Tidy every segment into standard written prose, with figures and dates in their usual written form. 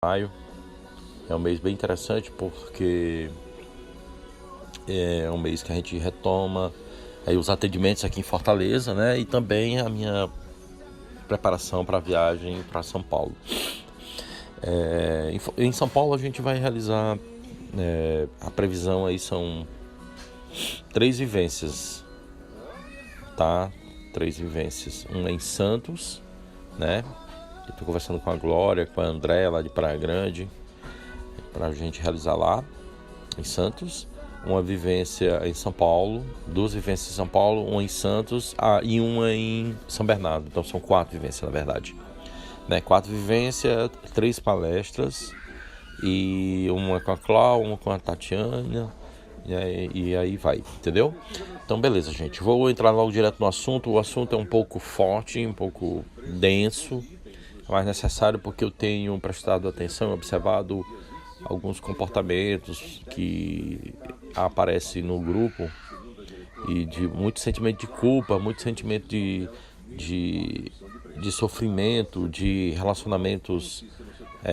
Maio é um mês bem interessante porque é um mês que a gente retoma aí os atendimentos aqui em Fortaleza, né? E também a minha preparação para a viagem para São Paulo. Em São Paulo a gente vai realizar, a previsão aí são 3 vivências, tá? 3 vivências. Uma em Santos, né? Eu tô conversando com a Glória, com a Andréa lá de Praia Grande, pra gente realizar lá em Santos. Uma vivência em São Paulo, 2 vivências em São Paulo, uma em Santos e uma em São Bernardo. Então são 4 vivências, na verdade, né? 4 vivências, 3 palestras, e uma com a Cláudia, uma com a Tatiana, e aí vai, entendeu? Então beleza, gente, vou entrar logo direto no assunto. O assunto é um pouco forte, um pouco denso, mas necessário porque eu tenho prestado atenção e observado alguns comportamentos que aparecem no grupo, e de muito sentimento de culpa, muito sentimento de sofrimento, de relacionamentos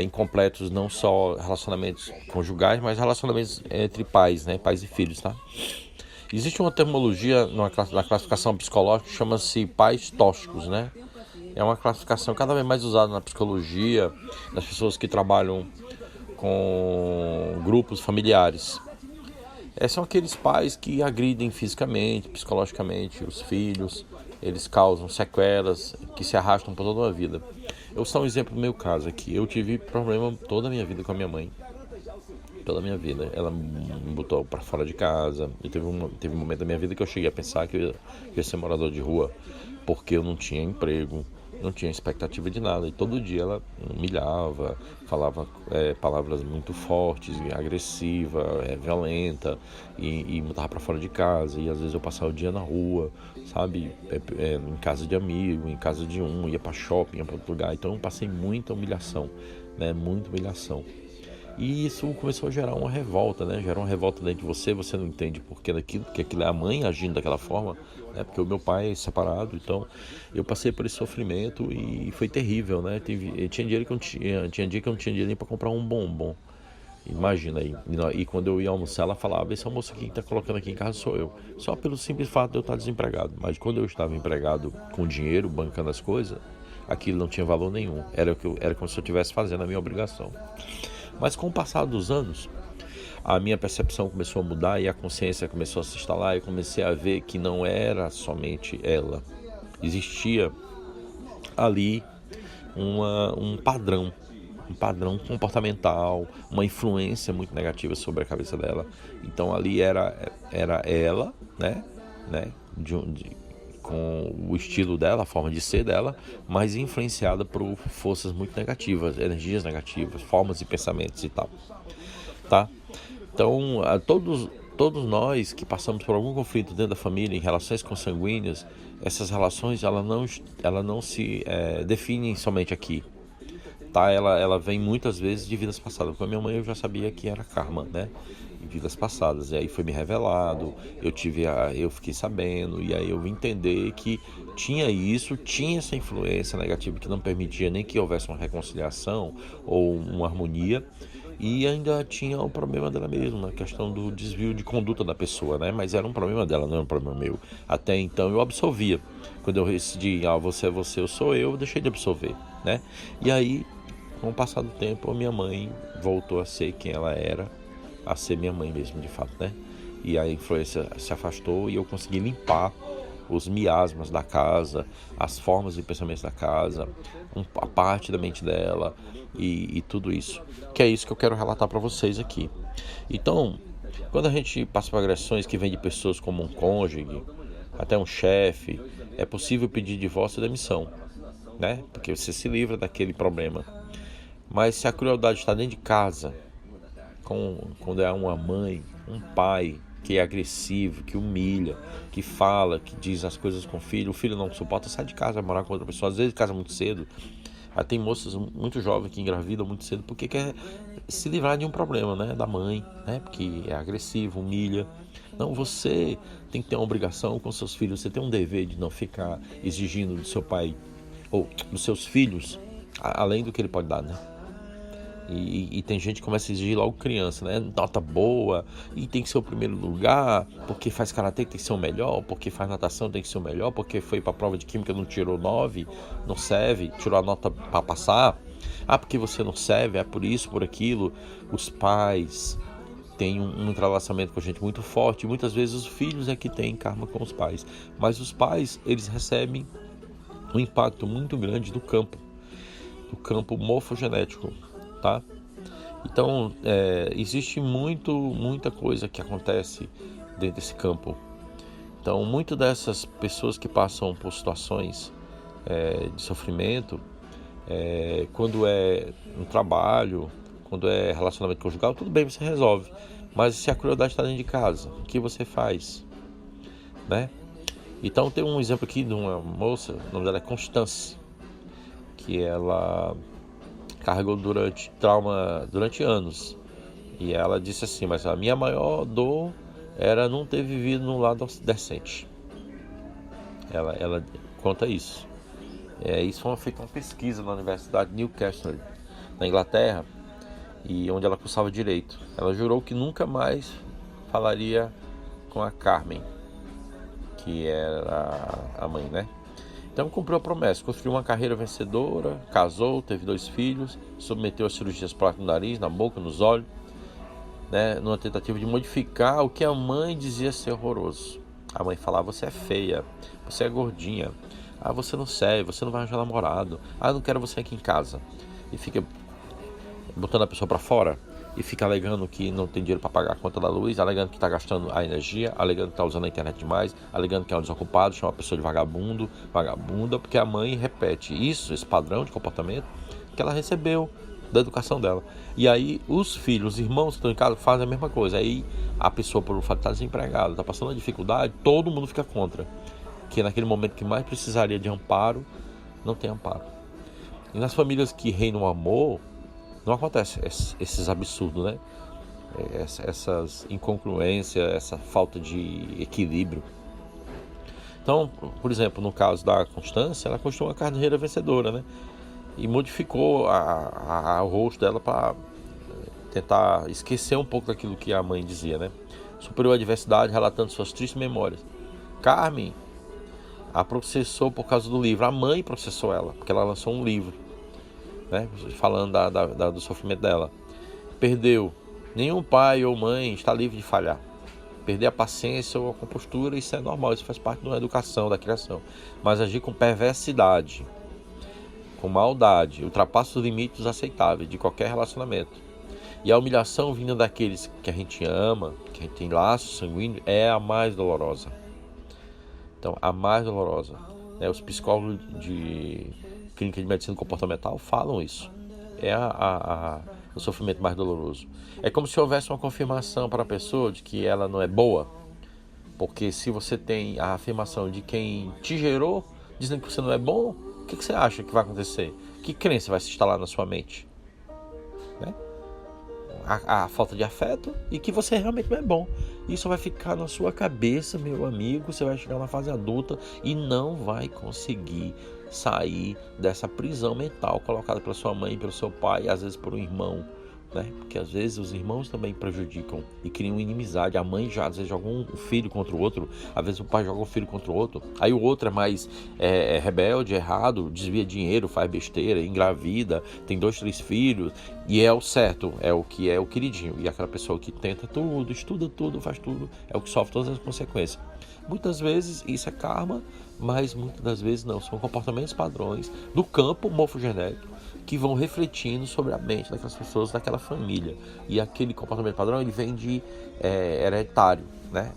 incompletos, não só relacionamentos conjugais, mas relacionamentos entre pais, né? Pais e filhos, tá? Existe uma terminologia na classificação psicológica que chama-se pais tóxicos, né? É uma classificação cada vez mais usada na psicologia, das pessoas que trabalham com grupos familiares. São aqueles pais que agridem fisicamente, psicologicamente os filhos. Eles causam sequelas que se arrastam por toda uma vida. Eu vou dar um exemplo do meu caso aqui. Eu tive problema toda a minha vida com a minha mãe. Toda a minha vida. Ela me botou para fora de casa. E teve um momento da minha vida que eu cheguei a pensar que eu ia ser morador de rua, porque eu não tinha emprego, não tinha expectativa de nada, e todo dia ela humilhava, falava palavras muito fortes, agressiva, violenta, e me botava pra fora de casa. E às vezes eu passava o dia na rua, sabe, em casa de amigo, em casa de ia pra shopping, ia pra outro lugar. Então eu passei muita humilhação, né, muita humilhação. E isso começou a gerar uma revolta, né? Gera uma revolta dentro de você, você não entende porquê daquilo, porque aquilo é a mãe agindo daquela forma, né? Porque o meu pai é separado, então eu passei por esse sofrimento e foi terrível, né? Tinha dia que eu não tinha dinheiro nem para comprar um bombom. Imagina aí. E quando eu ia almoçar, ela falava: esse almoço aqui que tá colocando aqui em casa sou eu. Só pelo simples fato de eu estar desempregado. Mas quando eu estava empregado com dinheiro, bancando as coisas, aquilo não tinha valor nenhum. Era como se eu estivesse fazendo a minha obrigação. Mas com o passar dos anos, a minha percepção começou a mudar e a consciência começou a se instalar, e comecei a ver que não era somente ela. Existia ali um padrão comportamental, uma influência muito negativa sobre a cabeça dela. Então ali era ela, né, com o estilo dela, a forma de ser dela, mas influenciada por forças muito negativas, energias negativas, formas de pensamentos e tal, tá? Então, todos nós que passamos por algum conflito dentro da família, em relações consanguíneas, essas relações ela não se definem somente aqui, tá? Ela vem muitas vezes de vidas passadas. Com a minha mãe eu já sabia que era karma, né? Em vidas passadas. E aí foi me revelado, eu fiquei sabendo, e aí eu vim entender que tinha essa influência negativa que não permitia nem que houvesse uma reconciliação ou uma harmonia. E ainda tinha o problema dela mesma, a questão do desvio de conduta da pessoa, né? Mas era um problema dela, não era um problema meu. Até então eu absolvia. Quando eu decidi, você é você, eu sou eu deixei de absolver, né? E aí, com o passar do tempo, a minha mãe voltou a ser quem ela era, a ser minha mãe mesmo, de fato, né? E a influência se afastou e eu consegui limpar os miasmas da casa, as formas de pensamentos da casa, a parte da mente dela, e tudo isso. Que é isso que eu quero relatar para vocês aqui. Então, quando a gente passa por agressões que vêm de pessoas como um cônjuge, até um chefe, é possível pedir divórcio e demissão, né? Porque você se livra daquele problema. Mas se a crueldade está dentro de casa, quando é uma mãe, um pai que é agressivo, que humilha, que fala, que diz as coisas com o filho não suporta, sai de casa, vai morar com outra pessoa, às vezes casa muito cedo. Tem moças muito jovens que engravidam muito cedo porque quer se livrar de um problema, né, da mãe, né, porque é agressivo, humilha. Não, você tem que ter uma obrigação com seus filhos, você tem um dever de não ficar exigindo do seu pai ou dos seus filhos além do que ele pode dar, né? E tem gente que começa a exigir logo criança, né? Nota boa, e tem que ser o primeiro lugar, porque faz karatê tem que ser o melhor, porque faz natação tem que ser o melhor, porque foi pra prova de química não tirou 9, não serve, tirou a nota pra passar. Ah, porque você não serve, é por isso, por aquilo. Os pais têm um entrelaçamento com a gente muito forte, e muitas vezes os filhos é que têm karma com os pais. Mas os pais, eles recebem um impacto muito grande do campo morfogenético, tá? Então, existe muita coisa que acontece dentro desse campo. Então, muitas dessas pessoas que passam por situações de sofrimento, quando é no trabalho, quando é relacionamento conjugal, tudo bem, você resolve. Mas se a crueldade está dentro de casa, o que você faz, né? Então, tem um exemplo aqui de uma moça, o nome dela é Constance, que ela carregou trauma durante anos. E ela disse assim, mas a minha maior dor era não ter vivido num lado decente. Ela conta isso. Isso foi feita uma pesquisa na Universidade de Newcastle, na Inglaterra, e onde ela cursava direito. Ela jurou que nunca mais falaria com a Carmen, que era a mãe, né? Então cumpriu a promessa, construiu uma carreira vencedora, casou, teve 2 filhos, submeteu a cirurgias plásticas no nariz, na boca, nos olhos, né, numa tentativa de modificar o que a mãe dizia ser horroroso. A mãe falava, você é feia, você é gordinha, você não serve, você não vai arranjar namorado, eu não quero você aqui em casa. E fica botando a pessoa para fora e fica alegando que não tem dinheiro para pagar a conta da luz, alegando que está gastando a energia, alegando que está usando a internet demais, alegando que é um desocupado, chama a pessoa de vagabundo, vagabunda, porque a mãe repete esse padrão de comportamento que ela recebeu da educação dela. E aí os filhos, os irmãos que estão em casa fazem a mesma coisa. Aí a pessoa, por fato de estar desempregada, está passando uma dificuldade, todo mundo fica contra. Que naquele momento que mais precisaria de amparo, não tem amparo. E nas famílias que reinam o amor, não acontece esses absurdos, né? Essas incongruências, essa falta de equilíbrio. Então, por exemplo, no caso da Constância, ela construiu uma carreira vencedora, né? E modificou o rosto dela para tentar esquecer um pouco daquilo que a mãe dizia, né? Superou a adversidade, relatando suas tristes memórias. Carmen a processou por causa do livro. A mãe processou ela, porque ela lançou um livro, né? Falando do sofrimento dela. Perdeu. Nenhum pai ou mãe está livre de falhar. Perder a paciência ou a compostura, isso é normal, isso faz parte da educação, da criação. Mas agir com perversidade, com maldade, ultrapassa os limites aceitáveis de qualquer relacionamento. E a humilhação vinda daqueles que a gente ama, que a gente tem laço sanguíneo, é a mais dolorosa. Então, a mais dolorosa. Os psicólogos de clínica de medicina comportamental falam isso. É o sofrimento mais doloroso. É como se houvesse uma confirmação para a pessoa de que ela não é boa. Porque se você tem a afirmação de quem te gerou, dizendo que você não é bom, o que você acha que vai acontecer? Que crença vai se instalar na sua mente? Né? A falta de afeto e que você realmente não é bom. Isso vai ficar na sua cabeça, meu amigo. Você vai chegar na fase adulta e não vai conseguir sair dessa prisão mental colocada pela sua mãe, pelo seu pai e às vezes por um irmão, né? Porque às vezes os irmãos também prejudicam e criam inimizade. A mãe já às vezes joga um filho contra o outro, às vezes o pai joga um filho contra o outro. Aí o outro é mais rebelde, errado, desvia dinheiro, faz besteira, engravida, tem 2, 3 filhos e é o certo, é o que é o queridinho. E aquela pessoa que tenta tudo, estuda tudo, faz tudo, é o que sofre todas as consequências. Muitas vezes isso é karma, mas muitas das vezes não. São comportamentos padrões do campo morfogenético que vão refletindo sobre a mente daquelas pessoas, daquela família. E aquele comportamento padrão, ele vem de hereditário, né?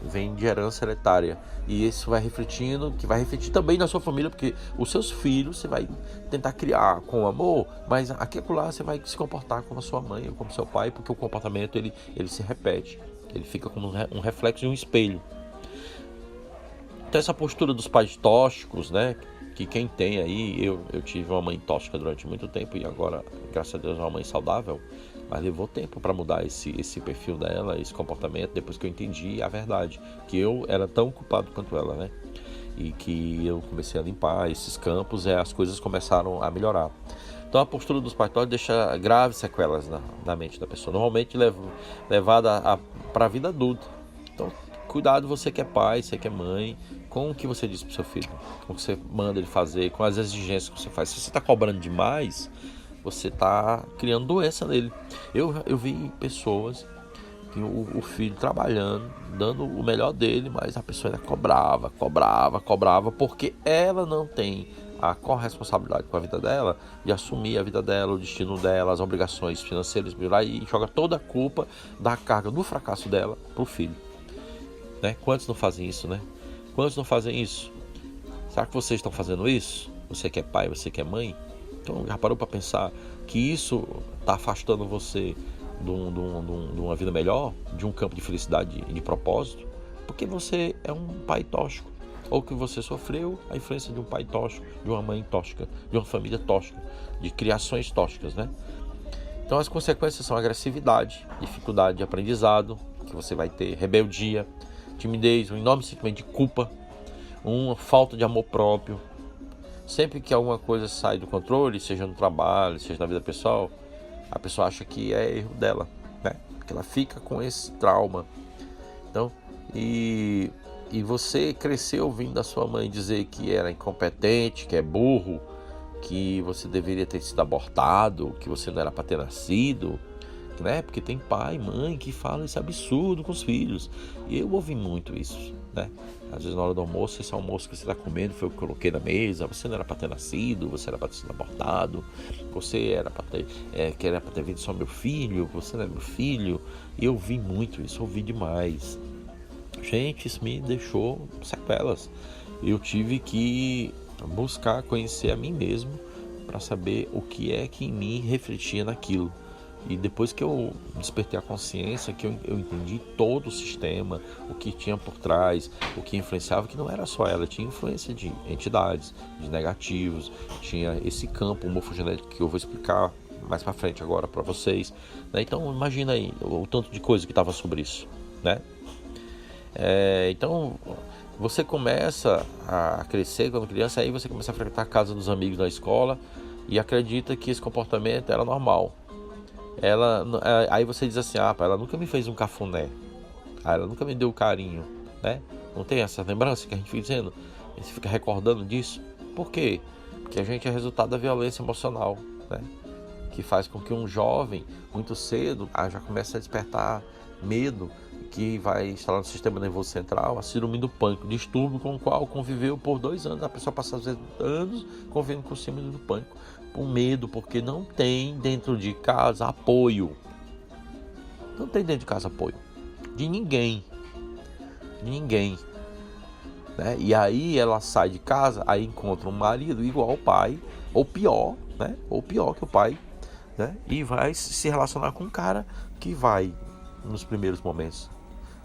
Vem de herança hereditária. E isso vai refletindo, que vai refletir também na sua família, porque os seus filhos você vai tentar criar com amor, mas aqui lá você vai se comportar como a sua mãe ou como seu pai, porque o comportamento ele se repete. Ele fica como um reflexo de um espelho. Então essa postura dos pais tóxicos, né? Que quem tem aí, eu tive uma mãe tóxica durante muito tempo e agora, graças a Deus, é uma mãe saudável, mas levou tempo para mudar esse perfil dela, esse comportamento, depois que eu entendi a verdade, que eu era tão culpado quanto ela, né? E que eu comecei a limpar esses campos e as coisas começaram a melhorar. Então a postura dos pais tóxicos deixa graves sequelas na mente da pessoa, normalmente levada para a vida adulta. Então cuidado, você que é pai, você que é mãe, com o que você diz para o seu filho, com o que você manda ele fazer, com as exigências que você faz. Se você está cobrando demais, você está criando doença nele. Eu vi pessoas que o filho trabalhando, dando o melhor dele, mas a pessoa ainda cobrava, porque ela não tem a corresponsabilidade com a vida dela, de assumir a vida dela, o destino dela, as obrigações financeiras, e joga toda a culpa da carga do fracasso dela pro filho. Né? Quantos não fazem isso, né? Quantos não fazem isso? Será que vocês estão fazendo isso? Você que é pai, você que é mãe? Então já parou para pensar que isso está afastando você de uma vida melhor, de um campo de felicidade e de propósito? Porque você é um pai tóxico, ou que você sofreu a influência de um pai tóxico, de uma mãe tóxica, de uma família tóxica, de criações tóxicas, né? Então as consequências são agressividade, dificuldade de aprendizado, que você vai ter, rebeldia, timidez, um enorme sentimento de culpa, uma falta de amor próprio. Sempre que alguma coisa sai do controle, seja no trabalho, seja na vida pessoal, a pessoa acha que é erro dela, né? Porque ela fica com esse trauma. Então, e você cresceu ouvindo da sua mãe dizer que era incompetente, que é burro, que você deveria ter sido abortado, que você não era para ter nascido, né? Porque tem pai e mãe que falam esse absurdo com os filhos. E eu ouvi muito isso, né? Às vezes na hora do almoço, esse almoço que você está comendo foi o que eu coloquei na mesa, você não era para ter nascido, você era para ter sido abortado, você era para ter, que era para ter vindo só meu filho, você não é meu filho. E eu ouvi muito isso, ouvi demais. Gente, isso me deixou sequelas. Eu tive que buscar conhecer a mim mesmo para saber o que é que em mim refletia naquilo. E depois que eu despertei a consciência, que eu entendi todo o sistema, o que tinha por trás, o que influenciava, que não era só ela, tinha influência de entidades, de negativos, tinha esse campo morfogenético que eu vou explicar mais para frente agora para vocês, né? Então imagina aí o tanto de coisa que estava sobre isso, né? Então você começa a crescer quando criança, aí você começa a frequentar a casa dos amigos da escola e acredita que esse comportamento era normal. Aí você diz assim, ela nunca me fez um cafuné, ela nunca me deu carinho, né? Não tem essa lembrança que a gente fica dizendo? A gente fica recordando disso. Por quê? Porque a gente é resultado da violência emocional, né? Que faz com que um jovem, muito cedo, já comece a despertar medo, que vai instalar no sistema nervoso central a síndrome do pânico, distúrbio com o qual conviveu por 2 anos. A pessoa passa às vezes anos convivendo com o síndrome do pânico, por medo, porque não tem dentro de casa apoio. Não tem dentro de casa apoio de ninguém, né? E aí ela sai de casa, aí encontra um marido igual ao pai, ou pior, né? Ou pior que o pai, né? E vai se relacionar com um cara que vai, nos primeiros momentos,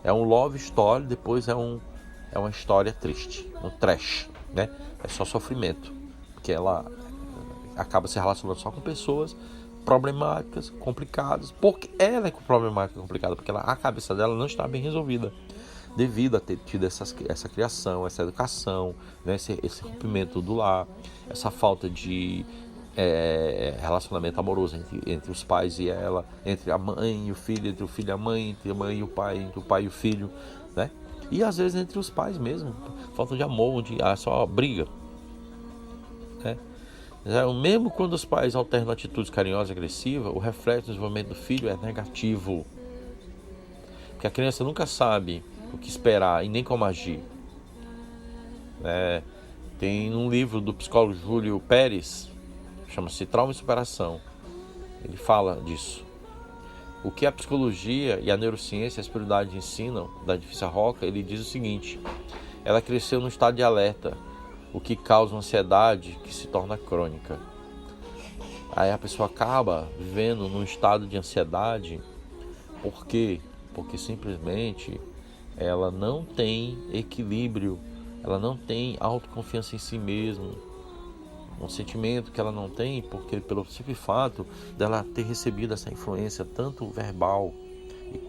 é um love story, depois é uma história triste, um trash, né? É só sofrimento, porque ela acaba se relacionando só com pessoas problemáticas, complicadas, porque ela é problemática, complicada, porque a cabeça dela não está bem resolvida, devido a ter tido essa criação, essa educação, né? esse rompimento do lar, essa falta de relacionamento amoroso entre os pais e ela, entre a mãe e o filho, entre o filho e a mãe, entre a mãe e o pai, entre o pai e o filho, né? E às vezes entre os pais mesmo, falta de amor, onde há só briga, né? Mesmo quando os pais alternam atitudes carinhosas e agressivas, o reflexo do desenvolvimento do filho é negativo, porque a criança nunca sabe o que esperar e nem como agir, né? Tem um livro do psicólogo Júlio Pérez, chama-se Trauma e Superação. Ele fala disso. O que a psicologia e a neurociência e a espiritualidade ensinam, da Difícil Roca, ele diz o seguinte: ela cresceu num estado de alerta, o que causa uma ansiedade que se torna crônica. Aí a pessoa acaba vivendo num estado de ansiedade. Por quê? Porque simplesmente ela não tem equilíbrio, ela não tem autoconfiança em si mesma. Um sentimento que ela não tem, porque pelo simples fato dela ter recebido essa influência, tanto verbal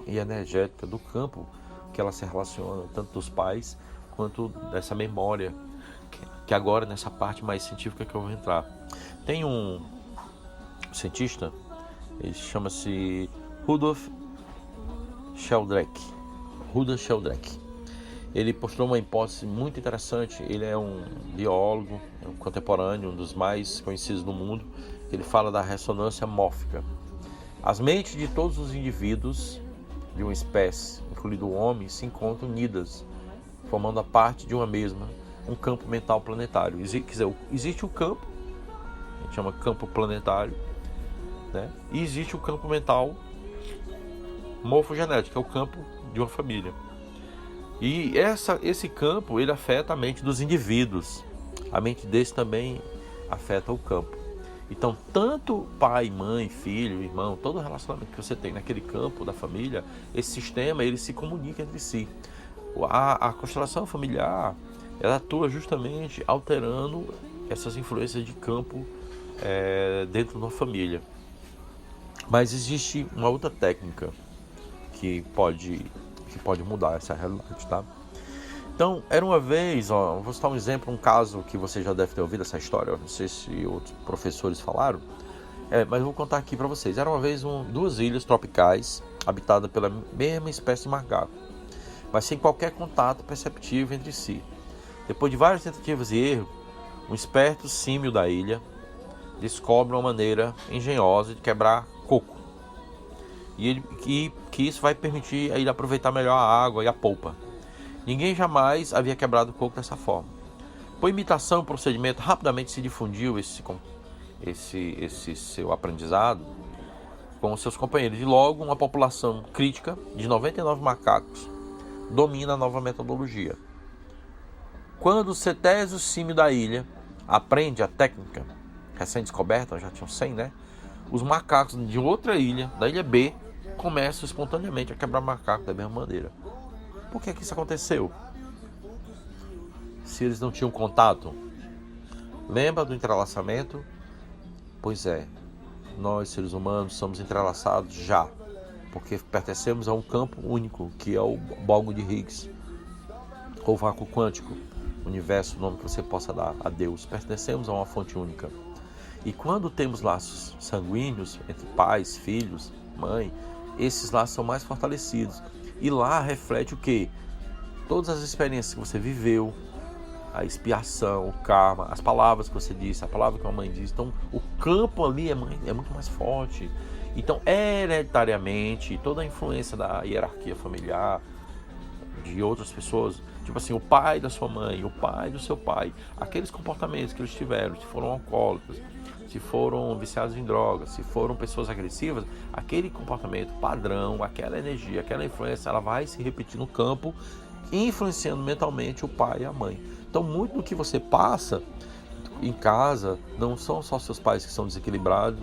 e energética, do campo que ela se relaciona, tanto dos pais quanto dessa memória, que agora nessa parte mais científica que eu vou entrar. Tem um cientista, ele chama-se Rudolf Sheldrake. Ele postulou uma hipótese muito interessante. Ele é um biólogo, um contemporâneo, um dos mais conhecidos do mundo. Ele fala da ressonância mórfica. As mentes de todos os indivíduos de uma espécie, incluindo o homem, se encontram unidas, formando a parte de uma mesma, um campo mental planetário. Existe o campo, a gente chama campo planetário, né? E existe o campo mental morfogenético, que é o campo de uma família. E esse campo, ele afeta a mente dos indivíduos. A mente desse também afeta o campo. Então, tanto pai, mãe, filho, irmão, todo relacionamento que você tem naquele campo da família, esse sistema, ele se comunica entre si. A constelação familiar, ela atua justamente alterando essas influências de campo dentro de uma família. Mas existe uma outra técnica que pode mudar essa realidade, tá? Então, era uma vez, vou citar um exemplo, um caso que você já deve ter ouvido essa história, não sei se outros professores falaram, mas eu vou contar aqui para vocês. Era uma vez duas ilhas tropicais, habitadas pela mesma espécie de macaco, mas sem qualquer contato perceptível entre si. Depois de várias tentativas e erros, um esperto símio da ilha descobre uma maneira engenhosa de quebrar coco. E que isso vai permitir a ilha aproveitar melhor a água e a polpa. Ninguém jamais havia quebrado o coco dessa forma. Por imitação, o procedimento rapidamente se difundiu esse seu aprendizado com os seus companheiros. E logo, uma população crítica de 99 macacos domina a nova metodologia. Quando o cetésio símio da ilha aprende a técnica recém-descoberta, já tinham 100, né? Os macacos de outra ilha, da ilha B, começam espontaneamente a quebrar macaco da mesma maneira. Por que isso aconteceu? Se eles não tinham contato? Lembra do entrelaçamento? Pois é, nós seres humanos somos entrelaçados já, porque pertencemos a um campo único, que é o bóson de Higgs, ou vácuo quântico, universo, o nome que você possa dar a Deus. Pertencemos a uma fonte única. E quando temos laços sanguíneos entre pais, filhos, mãe, esses laços são mais fortalecidos. E lá reflete o quê? Todas as experiências que você viveu, a expiação, o karma, as palavras que você disse, a palavra que a mãe disse. Então, o campo ali é muito mais forte. Então, hereditariamente, toda a influência da hierarquia familiar, de outras pessoas, tipo assim, o pai da sua mãe, o pai do seu pai, aqueles comportamentos que eles tiveram, se foram alcoólicos, se foram viciados em drogas, se foram pessoas agressivas, aquele comportamento padrão, aquela energia, aquela influência, ela vai se repetir no campo, influenciando mentalmente o pai e a mãe. Então, muito do que você passa em casa, não são só seus pais que são desequilibrados